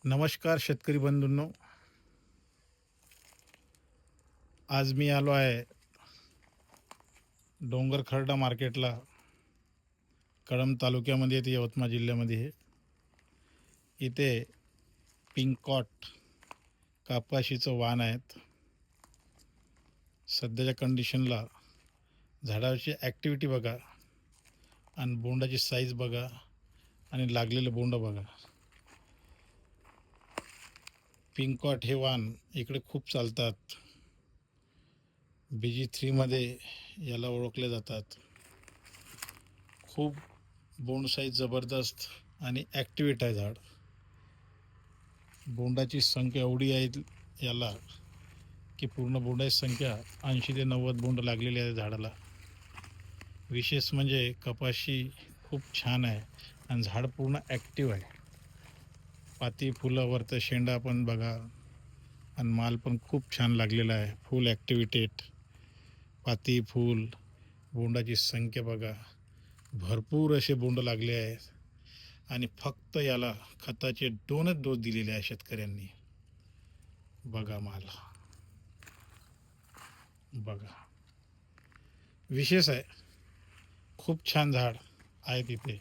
नमस्कार शेतकरी बंधूंनो. आज मी आलो आहे डोंगरखर्डा मार्केटला. कळंब तालुक्यामध्ये येते, यवतमाळ जिल्ह्यामध्ये हे. इथे पिंकॉट कापाशीचं वाण आहेत. सध्याच्या कंडिशनला झाडाची ॲक्टिव्हिटी बघा आणि बोंडाची साईज बघा आणि लागलेलं बोंड बघा. पिंकॉट हे वाण इकडे खूप चालतात. BG3 याला ओळखले जातात. खूप बोंड साईज जबरदस्त आणि ॲक्टिवेट आहे झाड. बोंडाची संख्या एवढी आहे याला की पूर्ण बोंडाची संख्या 80 ते 90 बोंड लागलेली आहे झाडाला. विशेष म्हणजे कपाशी खूप छान आहे आणि झाड पूर्ण ॲक्टिव्ह आहे. पाती फुलावरचं शेंडा पण बघा आणि माल पण खूप छान लागलेला आहे. फुल ॲक्टिव्हिटेड पाती फूल. बोंडाची संख्या बघा, भरपूर असे बोंड लागले आहेत आणि फक्त याला खताचे 2च डोस दिलेले आहे शेतकऱ्यांनी. बघा माल बघा, विशेष आहे. खूप छान झाड आहे तिथे.